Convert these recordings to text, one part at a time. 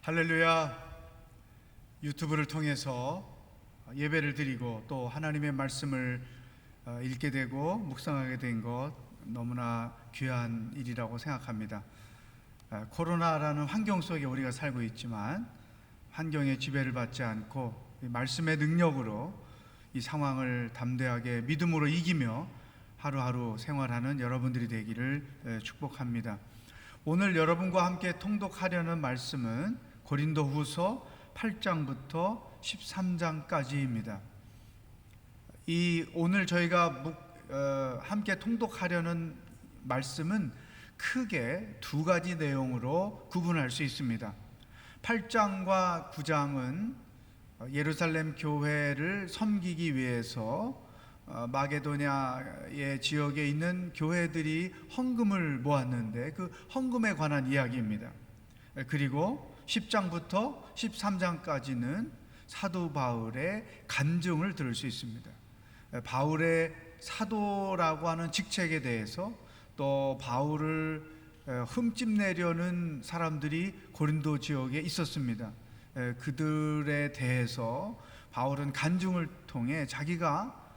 할렐루야. 유튜브를 통해서 예배를 드리고 또 하나님의 말씀을 읽게 되고 묵상하게 된 것 너무나 귀한 일이라고 생각합니다. 코로나라는 환경 속에 우리가 살고 있지만 환경의 지배를 받지 않고 말씀의 능력으로 이 상황을 담대하게 믿음으로 이기며 하루하루 생활하는 여러분들이 되기를 축복합니다. 오늘 여러분과 함께 통독하려는 말씀은 고린도후서 8장부터 13장까지입니다. 오늘 저희가 함께 통독하려는 말씀은 크게 두 가지 내용으로 구분할 수 있습니다. 8장과 9장은 예루살렘 교회를 섬기기 위해서 마게도냐의 지역에 있는 교회들이 헌금을 모았는데 그 헌금에 관한 이야기입니다. 그리고 10장부터 13장까지는 사도 바울의 간증을 들을 수 있습니다. 바울의 사도라고 하는 직책에 대해서 또 바울을 흠집내려는 사람들이 고린도 지역에 있었습니다. 그들에 대해서 바울은 간증을 통해 자기가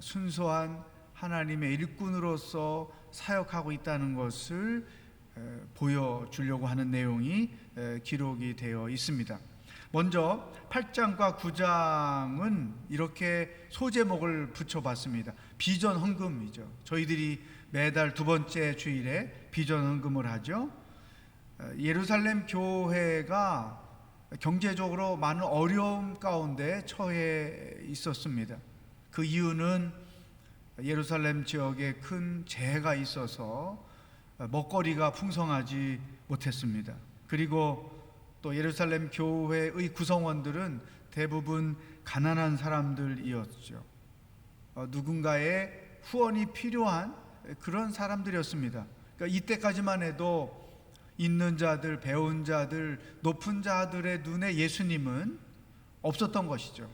순수한 하나님의 일꾼으로서 사역하고 있다는 것을 보여주려고 하는 내용이 기록이 되어 있습니다. 먼저 8장과 9장은 이렇게 소제목을 붙여봤습니다. 비전 헌금이죠. 저희들이 매달 두 번째 주일에 비전 헌금을 하죠. 예루살렘 교회가 경제적으로 많은 어려움 가운데 처해 있었습니다. 그 이유는 예루살렘 지역에 큰 재해가 있어서 먹거리가 풍성하지 못했습니다. 그리고 또 예루살렘 교회의 구성원들은 대부분 가난한 사람들이었죠. 누군가의 후원이 필요한 그런 사람들이었습니다. 그러니까 이때까지만 해도 있는 자들, 배운 자들, 높은 자들의 눈에 예수님은 없었던 것이죠.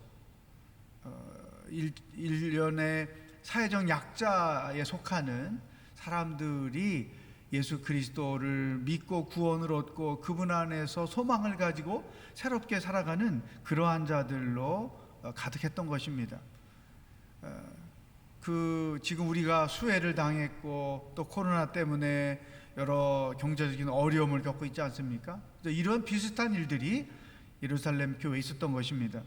일련의 사회적 약자에 속하는 사람들이 예수 그리스도를 믿고 구원을 얻고 그분 안에서 소망을 가지고 새롭게 살아가는 그러한 자들로 가득했던 것입니다. 지금 우리가 수해를 당했고 또 코로나 때문에 여러 경제적인 어려움을 겪고 있지 않습니까? 이런 비슷한 일들이 예루살렘 교회에 있었던 것입니다.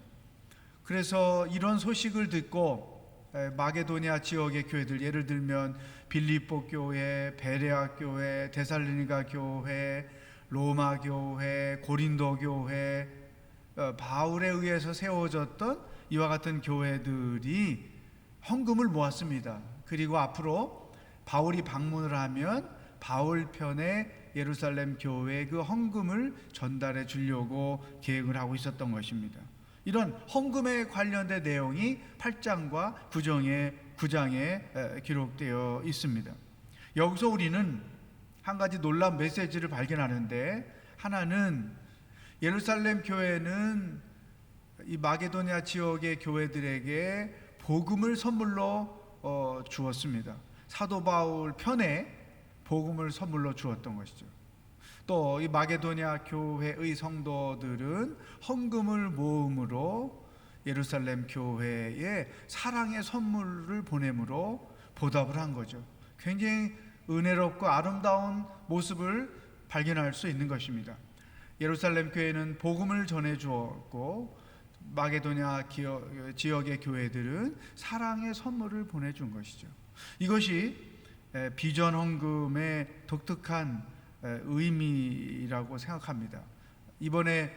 그래서 이런 소식을 듣고 마게도냐 지역의 교회들, 예를 들면 빌립보 교회, 베레아 교회, 데살로니가 교회, 로마 교회, 고린도 교회, 바울에 의해서 세워졌던 이와 같은 교회들이 헌금을 모았습니다. 그리고 앞으로 바울이 방문을 하면 바울 편에 예루살렘 교회에 그 헌금을 전달해 주려고 계획을 하고 있었던 것입니다. 이런 헌금에 관련된 내용이 8장과 9장에 기록되어 있습니다. 여기서 우리는 한 가지 놀라운 메시지를 발견하는데, 하나는 예루살렘 교회는 이 마게도냐 지역의 교회들에게 복음을 선물로 주었습니다. 사도 바울 편에 복음을 선물로 주었던 것이죠. 또 이 마게도냐 교회의 성도들은 헌금을 모음으로 예루살렘 교회에 사랑의 선물을 보냄으로 보답을 한 거죠. 굉장히 은혜롭고 아름다운 모습을 발견할 수 있는 것입니다. 예루살렘 교회는 복음을 전해 주었고 마게도냐 지역의 교회들은 사랑의 선물을 보내준 것이죠. 이것이 비전 헌금의 독특한 의미라고 생각합니다. 이번에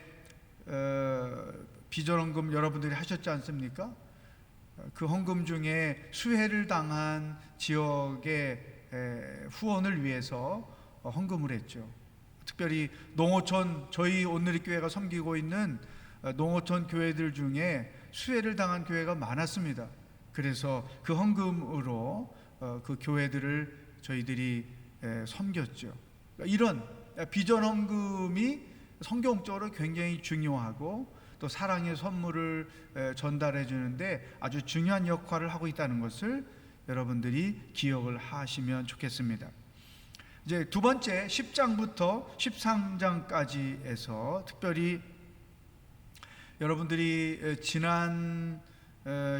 비전 헌금 여러분들이 하셨지 않습니까? 그 헌금 중에 수해를 당한 지역의 후원을 위해서 헌금을 했죠. 특별히 농어촌, 저희 온누리교회가 섬기고 있는 농어촌 교회들 중에 수해를 당한 교회가 많았습니다. 그래서 그 헌금으로 그 교회들을 저희들이 섬겼죠. 이런 비전 헌금이 성경적으로 굉장히 중요하고 또 사랑의 선물을 전달해 주는데 아주 중요한 역할을 하고 있다는 것을 여러분들이 기억을 하시면 좋겠습니다. 이제 두 번째 10장부터 13장까지에서 특별히 여러분들이 지난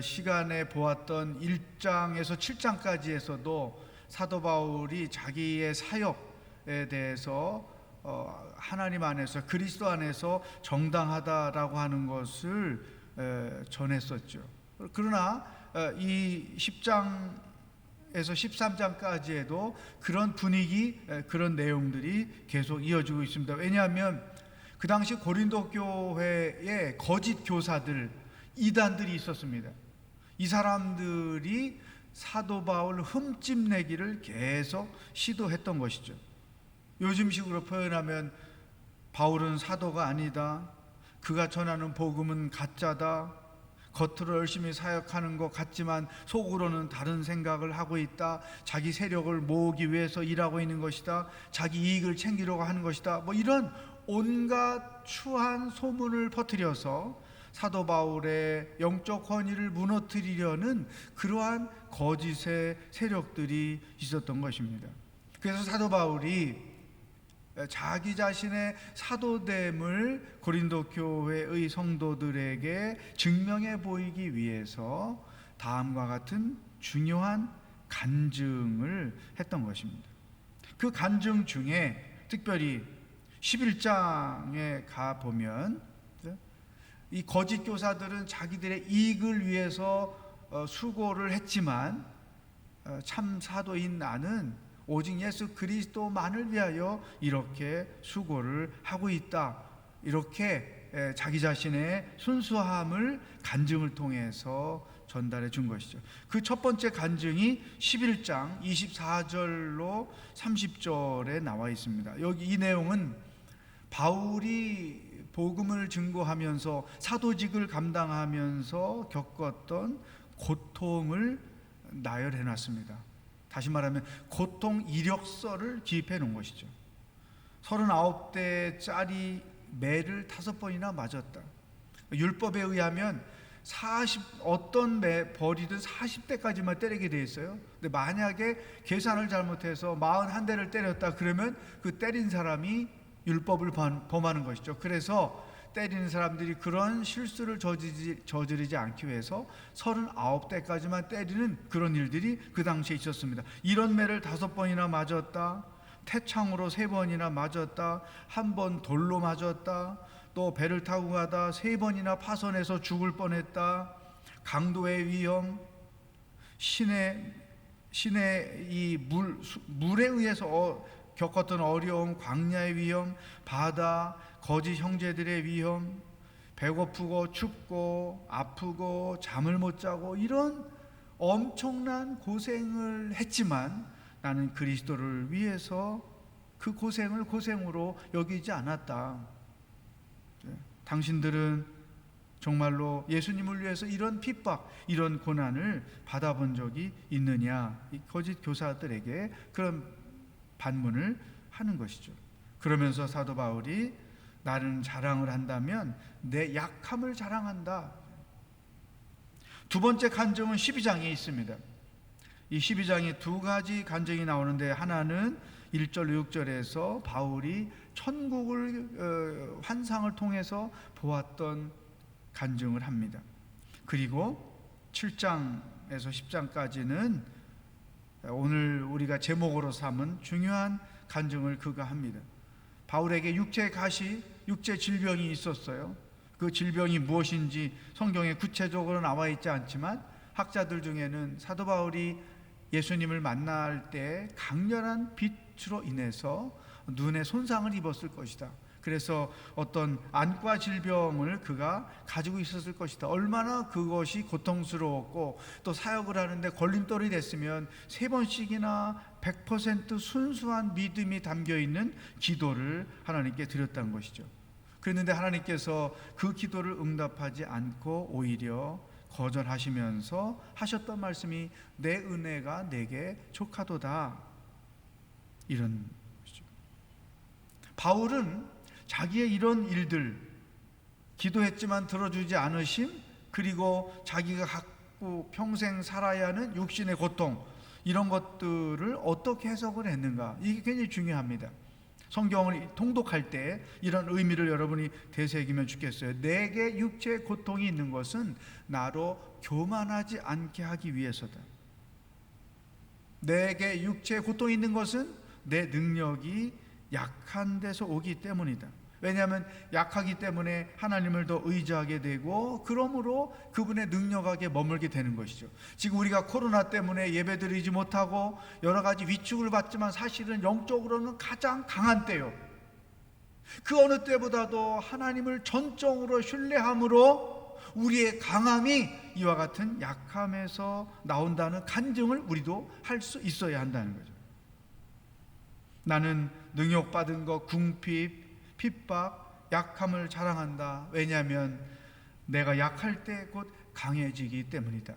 시간에 보았던 1장에서 7장까지에서도 사도 바울이 자기의 사역에 대해서 하나님 안에서 그리스도 안에서 정당하다라고 하는 것을 전했었죠. 그러나 이 10장에서 13장까지에도 그런 분위기, 그런 내용들이 계속 이어지고 있습니다. 왜냐하면 그 당시 고린도 교회에 거짓 교사들, 이단들이 있었습니다. 이 사람들이 사도 바울 흠집내기를 계속 시도했던 것이죠. 요즘식으로 표현하면 바울은 사도가 아니다, 그가 전하는 복음은 가짜다, 겉으로 열심히 사역하는 것 같지만 속으로는 다른 생각을 하고 있다, 자기 세력을 모으기 위해서 일하고 있는 것이다, 자기 이익을 챙기려고 하는 것이다, 뭐 이런 온갖 추한 소문을 퍼뜨려서 사도 바울의 영적 권위를 무너뜨리려는 그러한 거짓의 세력들이 있었던 것입니다. 그래서 사도 바울이 자기 자신의 사도됨을 고린도 교회의 성도들에게 증명해 보이기 위해서 다음과 같은 중요한 간증을 했던 것입니다. 그 간증 중에 특별히 11장에 가보면 이 거짓 교사들은 자기들의 이익을 위해서 수고를 했지만 참 사도인 나는 오직 예수 그리스도만을 위하여 이렇게 수고를 하고 있다, 이렇게 자기 자신의 순수함을 간증을 통해서 전달해 준 것이죠. 그 첫 번째 간증이 11장 24절로 30절에 나와 있습니다. 여기 이 내용은 바울이 복음을 증거하면서 사도직을 감당하면서 겪었던 고통을 나열해 놨습니다. 다시 말하면 고통 이력서를 기입해 놓은 것이죠. 39대짜리 매를 5번이나 맞았다. 율법에 의하면 어떤 벌이든 40대까지만 때리게 돼 있어요. 근데 만약에 계산을 잘못해서 41대를 때렸다 그러면 그 때린 사람이 율법을 범하는 것이죠. 그래서 때리는 사람들이 그런 실수를 저지르지 않기 위해서 39대까지만 때리는 그런 일들이 그 당시에 있었습니다. 이런 매를 5번이나 맞았다, 태창으로 3번이나 맞았다, 한 번 돌로 맞았다, 또 배를 타고 가다 3번이나 파손해서 죽을 뻔했다, 강도의 위험, 신의 이 물에 의해서 겪었던 어려움, 광야의 위험, 바다, 거짓 형제들의 위험, 배고프고 춥고 아프고 잠을 못 자고 이런 엄청난 고생을 했지만 나는 그리스도를 위해서 그 고생을 고생으로 여기지 않았다. 당신들은 정말로 예수님을 위해서 이런 핍박, 이런 고난을 받아본 적이 있느냐? 이 거짓 교사들에게 그런 반문을 하는 것이죠. 그러면서 사도 바울이 나는 자랑을 한다면 내 약함을 자랑한다. 두 번째 간증은 12장에 있습니다. 이 12장에 두 가지 간증이 나오는데 하나는 1절 6절에서 바울이 천국을 환상을 통해서 보았던 간증을 합니다. 그리고 7장에서 10장까지는 오늘 우리가 제목으로 삼은 중요한 간증을 그가 합니다. 바울에게 육체 가시, 육체 질병이 있었어요. 그 질병이 무엇인지 성경에 구체적으로 나와 있지 않지만 학자들 중에는 사도 바울이 예수님을 만날 때 강렬한 빛으로 인해서 눈에 손상을 입었을 것이다. 그래서 어떤 안과 질병을 그가 가지고 있었을 것이다. 얼마나 그것이 고통스러웠고 또 사역을 하는데 걸림돌이 됐으면 3번씩이나 100% 순수한 믿음이 담겨있는 기도를 하나님께 드렸다는 것이죠. 그랬는데 하나님께서 그 기도를 응답하지 않고 오히려 거절하시면서 하셨던 말씀이 내 은혜가 내게 족하도다, 이런 것이죠. 바울은 자기의 이런 일들, 기도했지만 들어주지 않으심, 그리고 자기가 갖고 평생 살아야 하는 육신의 고통, 이런 것들을 어떻게 해석을 했는가, 이게 굉장히 중요합니다. 성경을 통독할 때 이런 의미를 여러분이 되새기면 좋겠어요. 내게 육체의 고통이 있는 것은 나로 교만하지 않게 하기 위해서다. 내게 육체의 고통이 있는 것은 내 능력이 약한 데서 오기 때문이다. 왜냐하면 약하기 때문에 하나님을 더 의지하게 되고, 그러므로 그분의 능력하게 머물게 되는 것이죠. 지금 우리가 코로나 때문에 예배드리지 못하고 여러 가지 위축을 받지만 사실은 영적으로는 가장 강한 때요. 그 어느 때보다도 하나님을 전적으로 신뢰함으로 우리의 강함이 이와 같은 약함에서 나온다는 간증을 우리도 할 수 있어야 한다는 거죠. 나는 능욕받은 것, 궁핍, 핍박, 약함을 자랑한다. 왜냐하면 내가 약할 때 곧 강해지기 때문이다.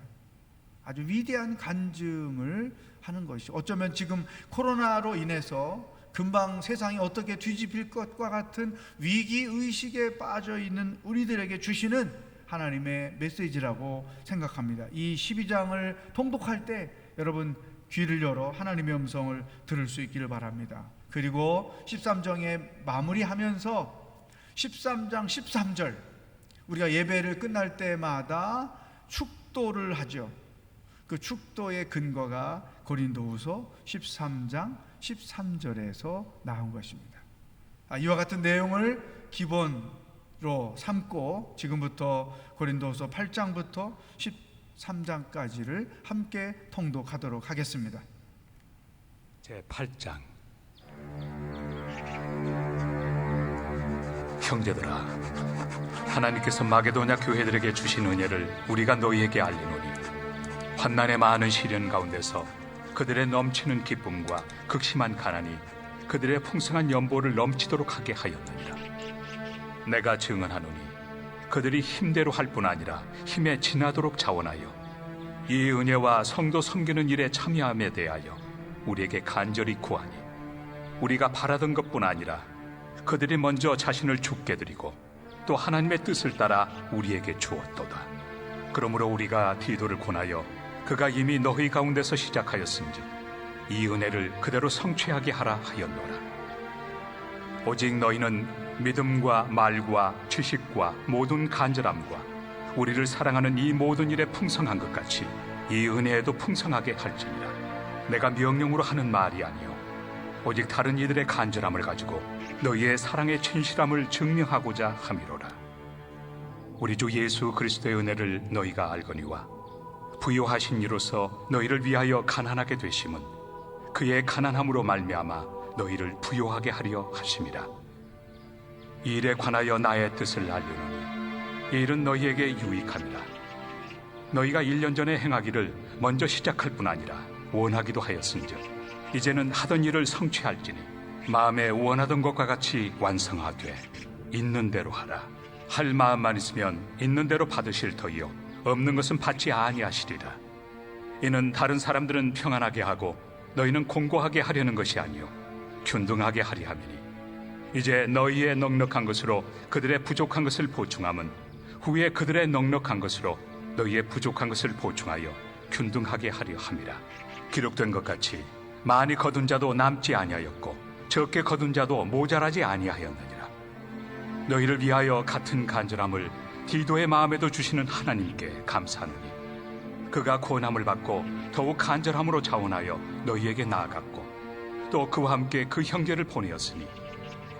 아주 위대한 간증을 하는 것이죠. 어쩌면 지금 코로나로 인해서 금방 세상이 어떻게 뒤집힐 것과 같은 위기의식에 빠져 있는 우리들에게 주시는 하나님의 메시지라고 생각합니다. 이 12장을 통독할 때 여러분 귀를 열어 하나님의 음성을 들을 수 있기를 바랍니다. 그리고 13장에 마무리하면서 13장 13절, 우리가 예배를 끝날 때마다 축도를 하죠. 그 축도의 근거가 고린도후서 13장 13절에서 나온 것입니다. 이와 같은 내용을 기본으로 삼고 지금부터 고린도후서 8장부터 13장까지를 함께 통독하도록 하겠습니다. 제 8장. 형제들아, 하나님께서 마게도냐 교회들에게 주신 은혜를 우리가 너희에게 알리노니, 환난의 많은 시련 가운데서 그들의 넘치는 기쁨과 극심한 가난이 그들의 풍성한 연보를 넘치도록 하게 하였느니라. 내가 증언하노니 그들이 힘대로 할 뿐 아니라 힘에 지나도록 자원하여 이 은혜와 성도 섬기는 일에 참여함에 대하여 우리에게 간절히 구하니, 우리가 바라던 것뿐 아니라 그들이 먼저 자신을 죽게 드리고 또 하나님의 뜻을 따라 우리에게 주었도다. 그러므로 우리가 디도를 권하여 그가 이미 너희 가운데서 시작하였은즉 이 은혜를 그대로 성취하게 하라 하였노라. 오직 너희는 믿음과 말과 지식과 모든 간절함과 우리를 사랑하는 이 모든 일에 풍성한 것 같이 이 은혜에도 풍성하게 할지니라. 내가 명령으로 하는 말이 아니요 오직 다른 이들의 간절함을 가지고 너희의 사랑의 진실함을 증명하고자 함이로라. 우리 주 예수 그리스도의 은혜를 너희가 알거니와 부요하신 이로서 너희를 위하여 가난하게 되심은 그의 가난함으로 말미암아 너희를 부요하게 하려 하심이라. 이 일에 관하여 나의 뜻을 알려노니 이 일은 너희에게 유익함이라. 너희가 1년 전에 행하기를 먼저 시작할 뿐 아니라 원하기도 하였은즉 이제는 하던 일을 성취할지니 마음에 원하던 것과 같이 완성하되 있는 대로 하라. 할 마음만 있으면 있는 대로 받으실 터이요 없는 것은 받지 아니하시리라. 이는 다른 사람들은 평안하게 하고 너희는 공고하게 하려는 것이 아니요 균등하게 하리 함이니, 이제 너희의 넉넉한 것으로 그들의 부족한 것을 보충함은 후에 그들의 넉넉한 것으로 너희의 부족한 것을 보충하여 균등하게 하려 함이라. 기록된 것 같이 많이 거둔 자도 남지 아니하였고 적게 거둔 자도 모자라지 아니하였느니라. 너희를 위하여 같은 간절함을 디도의 마음에도 주시는 하나님께 감사하노니, 그가 고난을 받고 더욱 간절함으로 자원하여 너희에게 나아갔고 또 그와 함께 그 형제를 보내었으니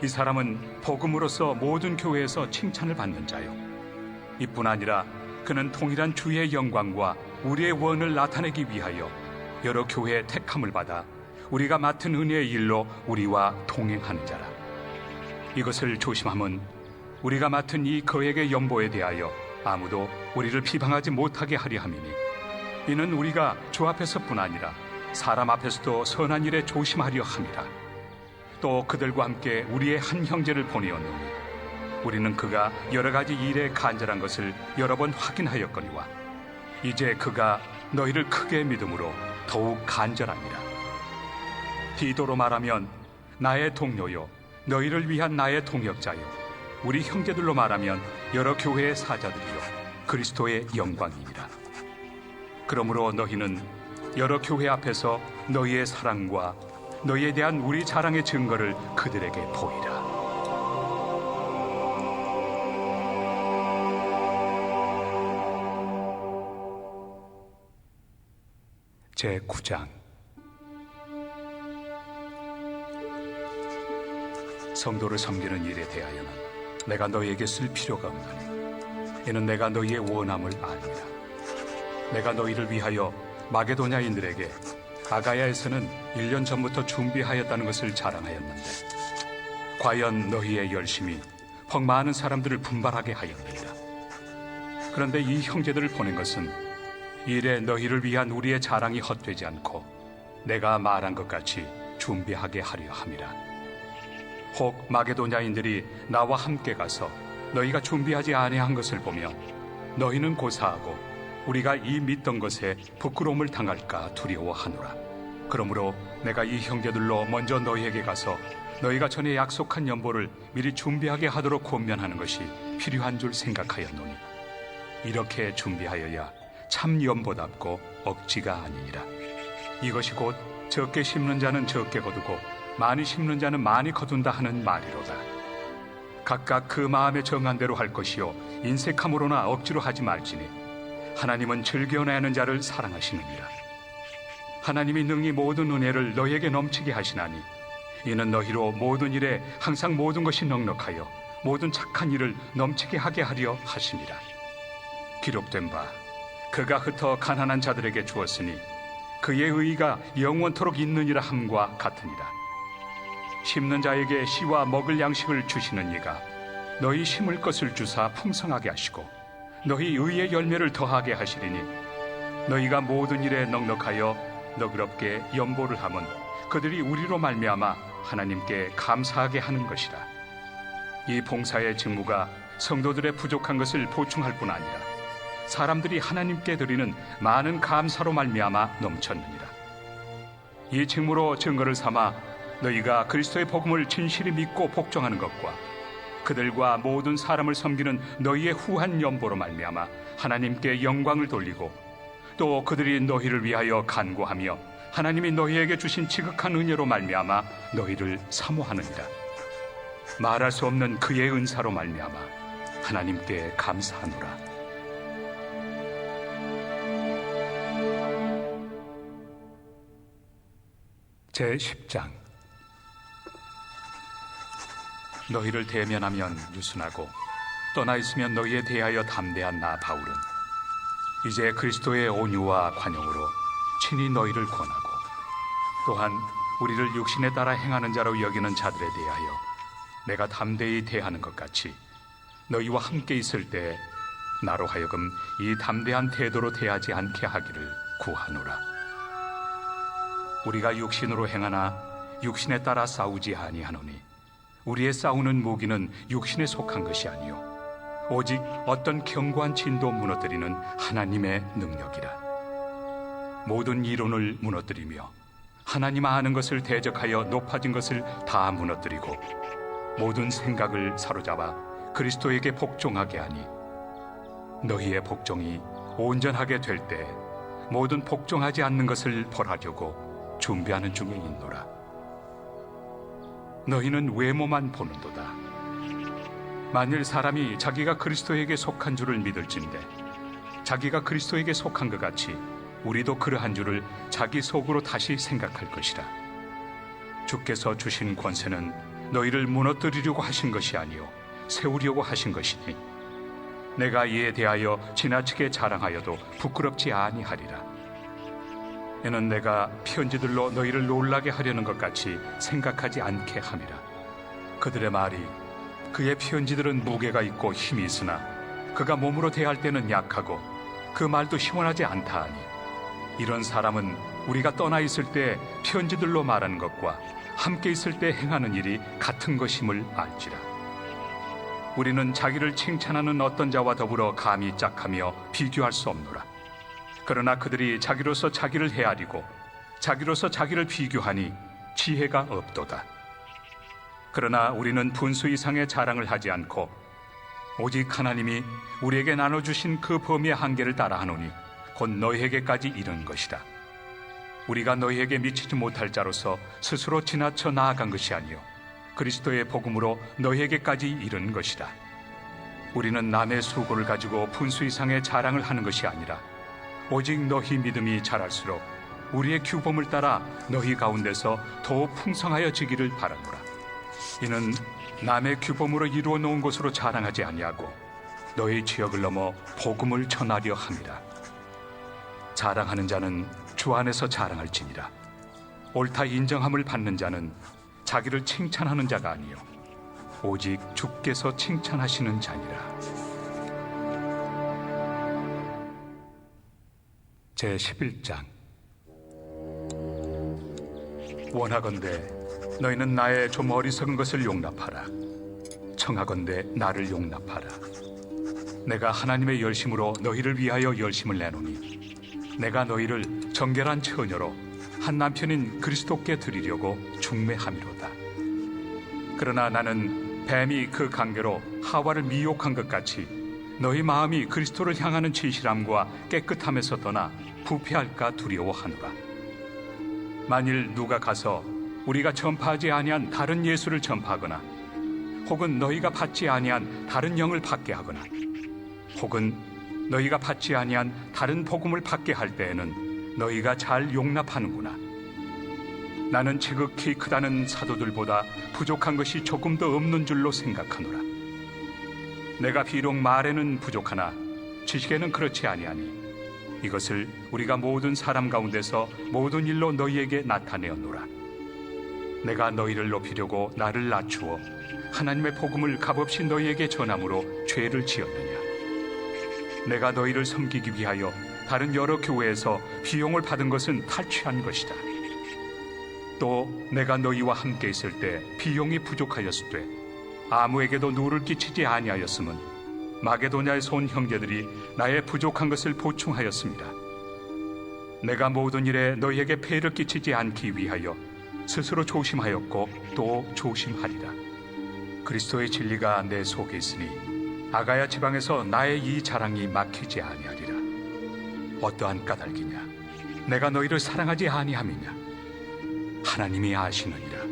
이 사람은 복음으로서 모든 교회에서 칭찬을 받는 자요, 이뿐 아니라 그는 통일한 주의 영광과 우리의 원을 나타내기 위하여 여러 교회의 택함을 받아 우리가 맡은 은혜의 일로 우리와 동행하는 자라. 이것을 조심함은 우리가 맡은 이 거액의 연보에 대하여 아무도 우리를 비방하지 못하게 하려 함이니, 이는 우리가 주 앞에서뿐 아니라 사람 앞에서도 선한 일에 조심하려 함이라. 또 그들과 함께 우리의 한 형제를 보내었노니 우리는 그가 여러 가지 일에 간절한 것을 여러 번 확인하였거니와 이제 그가 너희를 크게 믿음으로 더욱 간절하니라. 디도로 말하면 나의 동료요 너희를 위한 나의 동역자요, 우리 형제들로 말하면 여러 교회의 사자들이요 그리스도의 영광이니라. 그러므로 너희는 여러 교회 앞에서 너희의 사랑과 너희에 대한 우리 자랑의 증거를 그들에게 보이라. 제9장. 성도를 섬기는 일에 대하여는 내가 너희에게 쓸 필요가 없나니 이는 내가 너희의 원함을 아니라. 내가 너희를 위하여 마게도냐인들에게 아가야에서는 1년 전부터 준비하였다는 것을 자랑하였는데 과연 너희의 열심이 퍽 많은 사람들을 분발하게 하였느니라. 그런데 이 형제들을 보낸 것은 이래 너희를 위한 우리의 자랑이 헛되지 않고 내가 말한 것 같이 준비하게 하려 함이라. 혹 마게도냐인들이 나와 함께 가서 너희가 준비하지 아니한 것을 보며 너희는 고사하고 우리가 이 믿던 것에 부끄러움을 당할까 두려워하노라. 그러므로 내가 이 형제들로 먼저 너희에게 가서 너희가 전에 약속한 연보를 미리 준비하게 하도록 권면하는 것이 필요한 줄 생각하였노니 이렇게 준비하여야 참 연보답고 억지가 아니니라. 이것이 곧 적게 심는 자는 적게 거두고 많이 심는 자는 많이 거둔다 하는 말이로다. 각각 그 마음에 정한 대로 할 것이요 인색함으로나 억지로 하지 말지니 하나님은 즐겨내 하는 자를 사랑하시느니라. 하나님이 능히 모든 은혜를 너희에게 넘치게 하시나니 이는 너희로 모든 일에 항상 모든 것이 넉넉하여 모든 착한 일을 넘치게 하게 하려 하심이라. 기록된 바 그가 흩어 가난한 자들에게 주었으니 그의 의의가 영원토록 있느니라 함과 같으니라. 심는 자에게 씨와 먹을 양식을 주시는 이가 너희 심을 것을 주사 풍성하게 하시고 너희 의의 열매를 더하게 하시리니 너희가 모든 일에 넉넉하여 너그럽게 연보를 하면 그들이 우리로 말미암아 하나님께 감사하게 하는 것이라. 이 봉사의 직무가 성도들의 부족한 것을 보충할 뿐 아니라 사람들이 하나님께 드리는 많은 감사로 말미암아 넘쳤느니라. 이 직무로 증거를 삼아 너희가 그리스도의 복음을 진실히 믿고 복종하는 것과 그들과 모든 사람을 섬기는 너희의 후한 연보로 말미암아 하나님께 영광을 돌리고 또 그들이 너희를 위하여 간구하며 하나님이 너희에게 주신 지극한 은혜로 말미암아 너희를 사모하느니라. 말할 수 없는 그의 은사로 말미암아 하나님께 감사하노라. 제10장. 너희를 대면하면 유순하고 떠나 있으면 너희에 대하여 담대한 나 바울은 이제 그리스도의 온유와 관용으로 친히 너희를 권하고 또한 우리를 육신에 따라 행하는 자로 여기는 자들에 대하여 내가 담대히 대하는 것 같이 너희와 함께 있을 때 나로 하여금 이 담대한 태도로 대하지 않게 하기를 구하노라. 우리가 육신으로 행하나 육신에 따라 싸우지 아니하노니 우리의 싸우는 무기는 육신에 속한 것이 아니요 오직 어떤 견고한 진도 무너뜨리는 하나님의 능력이라. 모든 이론을 무너뜨리며 하나님 아는 것을 대적하여 높아진 것을 다 무너뜨리고 모든 생각을 사로잡아 그리스도에게 복종하게 하니 너희의 복종이 온전하게 될 때 모든 복종하지 않는 것을 벌하려고 준비하는 중에 있노라. 너희는 외모만 보는도다. 만일 사람이 자기가 그리스도에게 속한 줄을 믿을진대 자기가 그리스도에게 속한 것 같이 우리도 그러한 줄을 자기 속으로 다시 생각할 것이라. 주께서 주신 권세는 너희를 무너뜨리려고 하신 것이 아니요 세우려고 하신 것이니 내가 이에 대하여 지나치게 자랑하여도 부끄럽지 아니하리라. 이는 내가 편지들로 너희를 놀라게 하려는 것 같이 생각하지 않게 함이라. 그들의 말이 그의 편지들은 무게가 있고 힘이 있으나 그가 몸으로 대할 때는 약하고 그 말도 시원하지 않다 하니 이런 사람은 우리가 떠나 있을 때 편지들로 말하는 것과 함께 있을 때 행하는 일이 같은 것임을 알지라. 우리는 자기를 칭찬하는 어떤 자와 더불어 감히 짝하며 비교할 수 없노라. 그러나 그들이 자기로서 자기를 헤아리고 자기로서 자기를 비교하니 지혜가 없도다. 그러나 우리는 분수 이상의 자랑을 하지 않고 오직 하나님이 우리에게 나눠주신 그 범위의 한계를 따라하노니 곧 너희에게까지 이른 것이다. 우리가 너희에게 미치지 못할 자로서 스스로 지나쳐 나아간 것이 아니요 그리스도의 복음으로 너희에게까지 이른 것이라. 우리는 남의 수고를 가지고 분수 이상의 자랑을 하는 것이 아니라 오직 너희 믿음이 자랄수록 우리의 규범을 따라 너희 가운데서 더욱 풍성하여지기를 바라노라. 이는 남의 규범으로 이루어 놓은 것으로 자랑하지 아니하고 너희 지역을 넘어 복음을 전하려 함이라. 자랑하는 자는 주 안에서 자랑할지니라. 옳다 인정함을 받는 자는 자기를 칭찬하는 자가 아니요 오직 주께서 칭찬하시는 자니라. 제11장. 원하건대 너희는 나의 좀 어리석은 것을 용납하라. 청하건대 나를 용납하라. 내가 하나님의 열심으로 너희를 위하여 열심을 내노니 내가 너희를 정결한 처녀로 한 남편인 그리스도께 드리려고 중매함이로다. 그러나 나는 뱀이 그 관계로 하와를 미혹한 것 같이 너희 마음이 그리스도를 향하는 진실함과 깨끗함에서 떠나 부패할까 두려워하노라. 만일 누가 가서 우리가 전파하지 아니한 다른 예수를 전파하거나 혹은 너희가 받지 아니한 다른 영을 받게 하거나 혹은 너희가 받지 아니한 다른 복음을 받게 할 때에는 너희가 잘 용납하는구나. 나는 지극히 크다는 사도들보다 부족한 것이 조금 더 없는 줄로 생각하노라. 내가 비록 말에는 부족하나 지식에는 그렇지 아니하니 이것을 우리가 모든 사람 가운데서 모든 일로 너희에게 나타내었노라. 내가 너희를 높이려고 나를 낮추어 하나님의 복음을 값없이 너희에게 전함으로 죄를 지었느냐? 내가 너희를 섬기기 위하여 다른 여러 교회에서 비용을 받은 것은 탈취한 것이다. 또 내가 너희와 함께 있을 때 비용이 부족하였으되 아무에게도 누를 끼치지 아니하였음은 마게도냐에서 온 형제들이 나의 부족한 것을 보충하였습니다. 내가 모든 일에 너희에게 폐를 끼치지 않기 위하여 스스로 조심하였고 또 조심하리라. 그리스도의 진리가 내 속에 있으니 아가야 지방에서 나의 이 자랑이 막히지 아니하리라. 어떠한 까닭이냐? 내가 너희를 사랑하지 아니함이냐? 하나님이 아시느니라.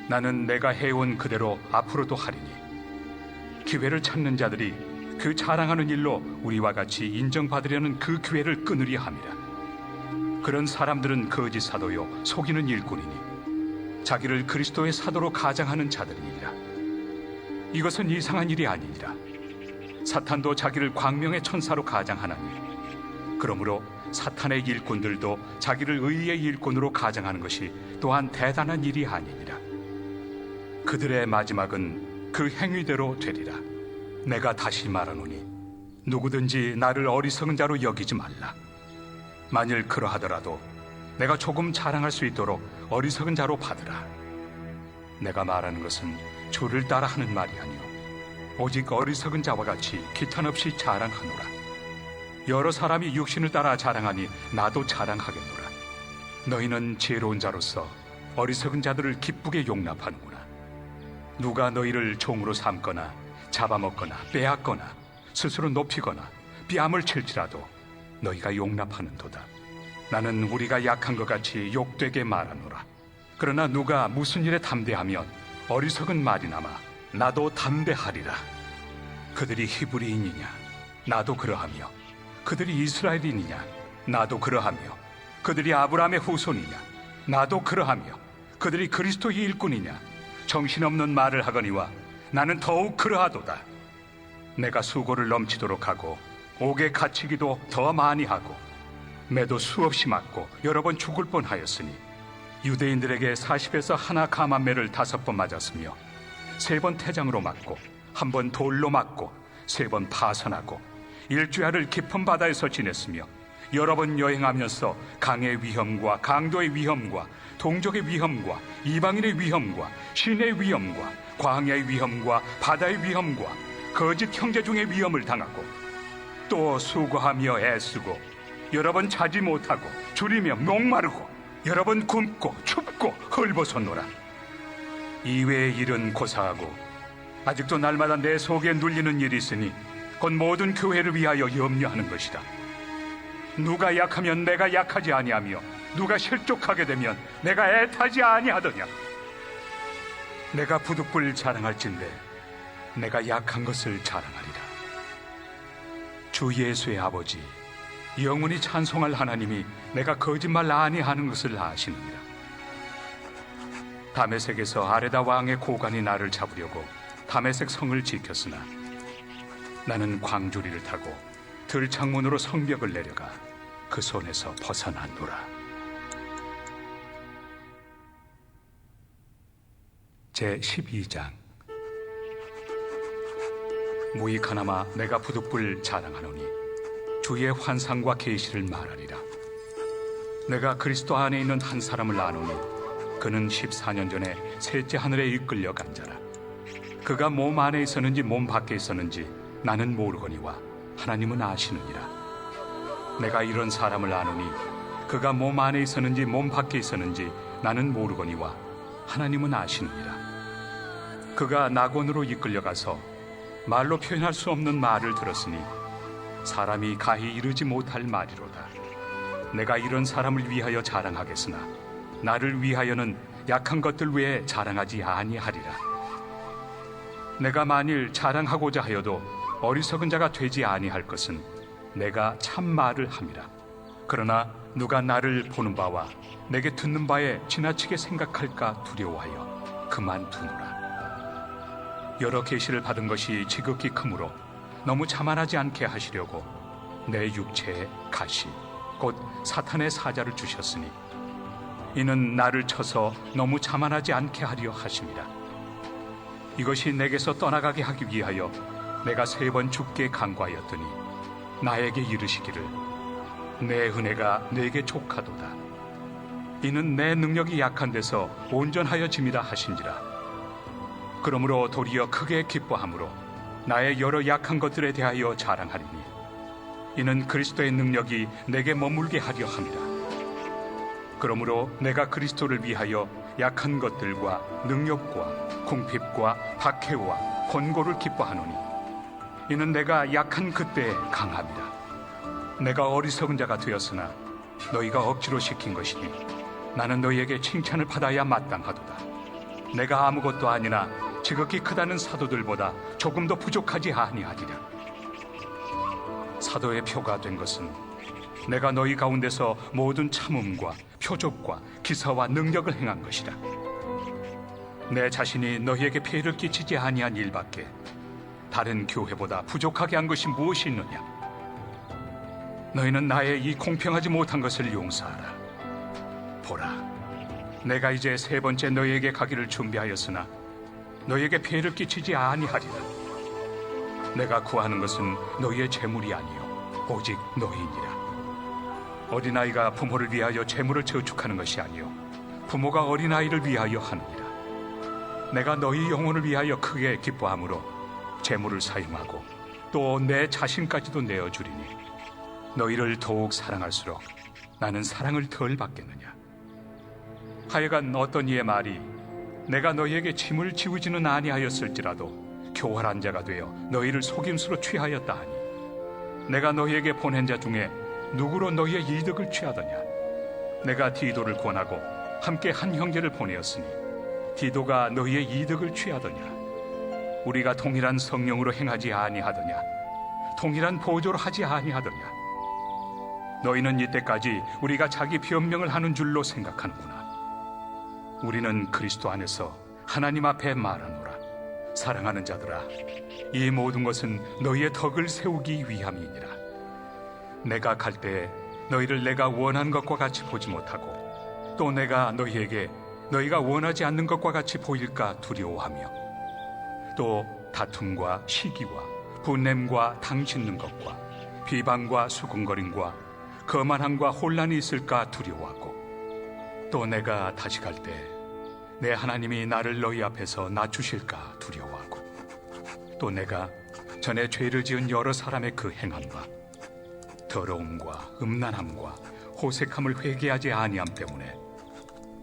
나는 내가 해온 그대로 앞으로도 하리니 기회를 찾는 자들이 그 자랑하는 일로 우리와 같이 인정받으려는 그 기회를 끊으려 함이라. 그런 사람들은 거짓 사도요 속이는 일꾼이니 자기를 그리스도의 사도로 가장하는 자들이니라. 이것은 이상한 일이 아니니라. 사탄도 자기를 광명의 천사로 가장하나니 그러므로 사탄의 일꾼들도 자기를 의의 일꾼으로 가장하는 것이 또한 대단한 일이 아니니라. 그들의 마지막은 그 행위대로 되리라. 내가 다시 말하노니 누구든지 나를 어리석은 자로 여기지 말라. 만일 그러하더라도 내가 조금 자랑할 수 있도록 어리석은 자로 받으라. 내가 말하는 것은 주를 따라 하는 말이 아니요 오직 어리석은 자와 같이 기탄 없이 자랑하노라. 여러 사람이 육신을 따라 자랑하니 나도 자랑하겠노라. 너희는 지혜로운 자로서 어리석은 자들을 기쁘게 용납하는구나. 누가 너희를 종으로 삼거나 잡아먹거나 빼앗거나 스스로 높이거나 뺨을 칠지라도 너희가 용납하는도다. 나는 우리가 약한 것 같이 욕되게 말하노라. 그러나 누가 무슨 일에 담대하면 어리석은 말이나마 나도 담대하리라. 그들이 히브리인이냐? 나도 그러하며 그들이 이스라엘인이냐? 나도 그러하며 그들이 아브라함의 후손이냐? 나도 그러하며 그들이 그리스도의 일꾼이냐? 정신없는 말을 하거니와 나는 더욱 그러하도다. 내가 수고를 넘치도록 하고 옥에 갇히기도 더 많이 하고 매도 수없이 맞고 여러 번 죽을 뻔하였으니 유대인들에게 40에서 하나 감한매를 5번 맞았으며 3번 태장으로 맞고 1번 돌로 맞고 3번 파선하고 일주야를 깊은 바다에서 지냈으며 여러 번 여행하면서 강의 위험과 강도의 위험과 동족의 위험과 이방인의 위험과 신의 위험과 광야의 위험과 바다의 위험과 거짓 형제 중의 위험을 당하고 또 수고하며 애쓰고 여러 번 자지 못하고 줄이며 목마르고 여러 번 굶고 춥고 헐벗었노라. 이외의 일은 고사하고 아직도 날마다 내 속에 눌리는 일이 있으니 곧 모든 교회를 위하여 염려하는 것이다. 누가 약하면 내가 약하지 아니하며 누가 실족하게 되면 내가 애타지 아니하더냐. 내가 부득불 자랑할진대 내가 약한 것을 자랑하리라. 주 예수의 아버지 영원히 찬송할 하나님이 내가 거짓말 아니하는 것을 아시느니라. 다메섹에서 아레다 왕의 고관이 나를 잡으려고 다메섹 성을 지켰으나 나는 광주리를 타고 들창문으로 성벽을 내려가 그 손에서 벗어났노라. 제12장. 무익하나마 내가 부득불 자랑하노니 주의 환상과 계시를 말하리라. 내가 그리스도 안에 있는 한 사람을 아노니 그는 14년 전에 셋째 하늘에 이끌려 간 자라. 그가 몸 안에 있었는지 몸 밖에 있었는지 나는 모르거니와 하나님은 아시느니라. 내가 이런 사람을 아노니 그가 몸 안에 있었는지 몸 밖에 있었는지 나는 모르거니와 하나님은 아시느니라. 그가 낙원으로 이끌려가서 말로 표현할 수 없는 말을 들었으니 사람이 가히 이르지 못할 말이로다. 내가 이런 사람을 위하여 자랑하겠으나 나를 위하여는 약한 것들 외에 자랑하지 아니하리라. 내가 만일 자랑하고자 하여도 어리석은 자가 되지 아니할 것은 내가 참 말을 함이라. 그러나 누가 나를 보는 바와 내게 듣는 바에 지나치게 생각할까 두려워하여 그만두노라. 여러 계시를 받은 것이 지극히 크므로 너무 자만하지 않게 하시려고 내 육체에 가시 곧 사탄의 사자를 주셨으니 이는 나를 쳐서 너무 자만하지 않게 하려 하심이라. 이것이 내게서 떠나가게 하기 위하여 내가 3번 죽게 간구하였더니 나에게 이르시기를 내 은혜가 내게 족하도다. 이는 내 능력이 약한 데서 온전하여 짐이라 하신지라. 그러므로 도리어 크게 기뻐함으로 나의 여러 약한 것들에 대하여 자랑하리니 이는 그리스도의 능력이 내게 머물게 하려 함이라. 그러므로 내가 그리스도를 위하여 약한 것들과 능력과 궁핍과 박해와 권고를 기뻐하노니 이는 내가 약한 그때에 강함이라. 내가 어리석은 자가 되었으나 너희가 억지로 시킨 것이니 나는 너희에게 칭찬을 받아야 마땅하도다. 내가 아무것도 아니나 지극히 크다는 사도들보다 조금 더 부족하지 아니하리라. 사도의 표가 된 것은 내가 너희 가운데서 모든 참음과 표적과 기사와 능력을 행한 것이라. 내 자신이 너희에게 피해를 끼치지 아니한 일밖에 다른 교회보다 부족하게 한 것이 무엇이 있느냐. 너희는 나의 이 공평하지 못한 것을 용서하라. 보라, 내가 이제 3번째 너희에게 가기를 준비하였으나 너희에게 피해를 끼치지 아니하리라. 내가 구하는 것은 너희의 재물이 아니요 오직 너희니라. 어린아이가 부모를 위하여 재물을 저축하는 것이 아니요 부모가 어린아이를 위하여 하느니라. 내가 너희 영혼을 위하여 크게 기뻐함으로 재물을 사용하고 또 내 자신까지도 내어주리니 너희를 더욱 사랑할수록 나는 사랑을 덜 받겠느냐. 하여간 어떤 이의 말이 내가 너희에게 짐을 지우지는 아니하였을지라도 교활한 자가 되어 너희를 속임수로 취하였다 하니 내가 너희에게 보낸 자 중에 누구로 너희의 이득을 취하더냐. 내가 디도를 권하고 함께 한 형제를 보내었으니 디도가 너희의 이득을 취하더냐. 우리가 동일한 성령으로 행하지 아니하더냐. 동일한 보조로 하지 아니하더냐. 너희는 이때까지 우리가 자기 변명을 하는 줄로 생각하는구나. 우리는 그리스도 안에서 하나님 앞에 말하노라. 사랑하는 자들아, 이 모든 것은 너희의 덕을 세우기 위함이니라. 내가 갈 때에 너희를 내가 원한 것과 같이 보지 못하고 또 내가 너희에게 너희가 원하지 않는 것과 같이 보일까 두려워하며 또 다툼과 시기와 분냄과 당 짓는 것과 비방과 수군거림과 거만함과 혼란이 있을까 두려워하고 또 내가 다시 갈 때 내 하나님이 나를 너희 앞에서 낮추실까 두려워하고 또 내가 전에 죄를 지은 여러 사람의 그 행함과 더러움과 음란함과 호색함을 회개하지 아니함 때문에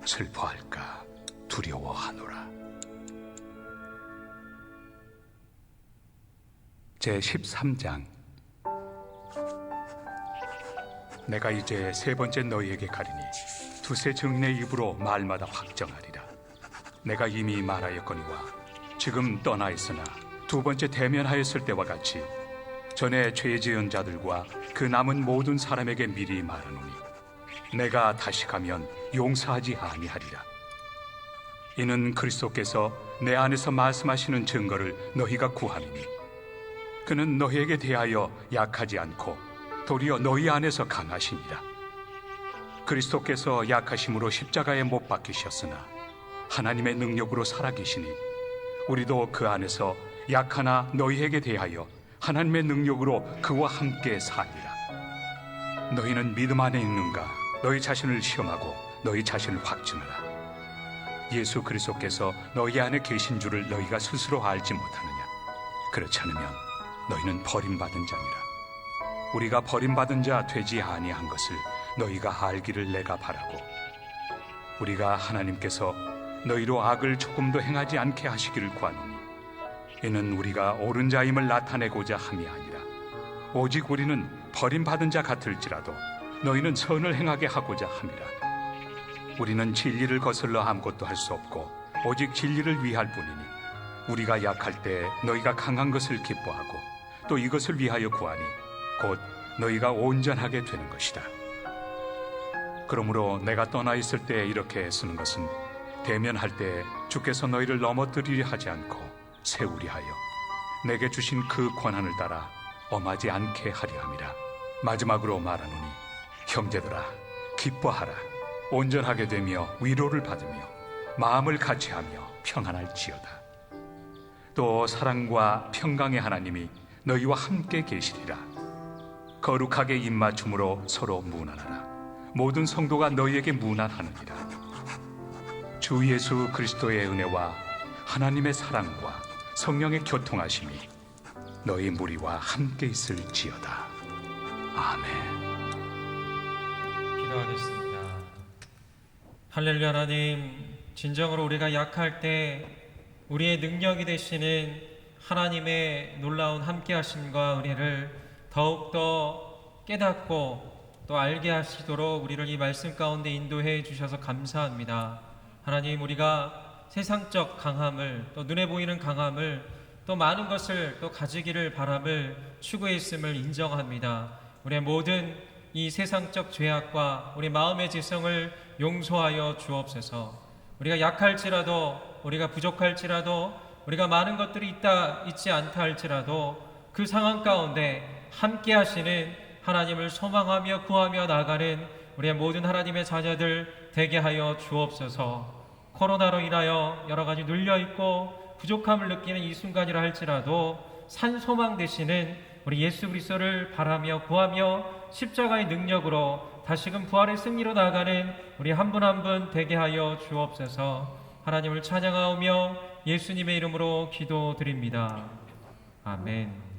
슬퍼할까 두려워하노라. 제13장. 내가 이제 세 번째 너희에게 가리니 두세 증인의 입으로 말마다 확정하리라. 내가 이미 말하였거니와 지금 떠나 있으나 두 번째 대면하였을 때와 같이 전에 죄 지은 자들과 그 남은 모든 사람에게 미리 말하노니 내가 다시 가면 용서하지 아니하리라. 이는 그리스도께서 내 안에서 말씀하시는 증거를 너희가 구함이니 그는 너희에게 대하여 약하지 않고 도리어 너희 안에서 강하시니라. 그리스도께서 약하심으로 십자가에 못 박히셨으나 하나님의 능력으로 살아계시니 우리도 그 안에서 약하나 너희에게 대하여 하나님의 능력으로 그와 함께 살리라. 너희는 믿음 안에 있는가? 너희 자신을 시험하고 너희 자신을 확증하라. 예수 그리스도께서 너희 안에 계신 줄을 너희가 스스로 알지 못하느냐? 그렇지 않으면 너희는 버림받은 자니라. 우리가 버림받은 자 되지 아니한 것을 너희가 알기를 내가 바라고 우리가 하나님께서 너희로 악을 조금도 행하지 않게 하시기를 구하노니 이는 우리가 옳은 자임을 나타내고자 함이 아니라 오직 우리는 버림받은 자 같을지라도 너희는 선을 행하게 하고자 함이라. 우리는 진리를 거슬러 아무것도 할 수 없고 오직 진리를 위할 뿐이니 우리가 약할 때 너희가 강한 것을 기뻐하고 또 이것을 위하여 구하니 곧 너희가 온전하게 되는 것이다. 그러므로 내가 떠나 있을 때 이렇게 쓰는 것은 대면할 때 주께서 너희를 넘어뜨리려 하지 않고 세우리 하여 내게 주신 그 권한을 따라 엄하지 않게 하려 함이라. 마지막으로 말하노니 형제들아 기뻐하라. 온전하게 되며 위로를 받으며 마음을 같이하며 평안할지어다. 또 사랑과 평강의 하나님이 너희와 함께 계시리라. 거룩하게 입맞춤으로 서로 문안하라. 모든 성도가 너희에게 문안하느니라. 주 예수 그리스도의 은혜와 하나님의 사랑과 성령의 교통하심이 너희 무리와 함께 있을지어다. 아멘. 기도하겠습니다. 할렐루야. 하나님, 진정으로 우리가 약할 때 우리의 능력이 되시는 하나님의 놀라운 함께하심과 은혜를 더욱더 깨닫고 또 알게 하시도록 우리를 이 말씀 가운데 인도해 주셔서 감사합니다. 하나님, 우리가 세상적 강함을 또 눈에 보이는 강함을 또 많은 것을 또 가지기를 바람을 추구했음을 인정합니다. 우리의 모든 이 세상적 죄악과 우리 마음의 지성을 용서하여 주옵소서. 우리가 약할지라도 우리가 부족할지라도 우리가 많은 것들이 있지 않다 할지라도 그 상황 가운데 함께 하시는 하나님을 소망하며 구하며 나가는 우리의 모든 하나님의 자녀들 되게 하여 주옵소서. 코로나로 인하여 여러 가지 눌려있고 부족함을 느끼는 이 순간이라 할지라도 산소망 되시는 우리 예수 그리스도를 바라며 구하며 십자가의 능력으로 다시금 부활의 승리로 나아가는 우리 한 분 한 분 되게 하여 주옵소서. 하나님을 찬양하오며 예수님의 이름으로 기도드립니다. 아멘.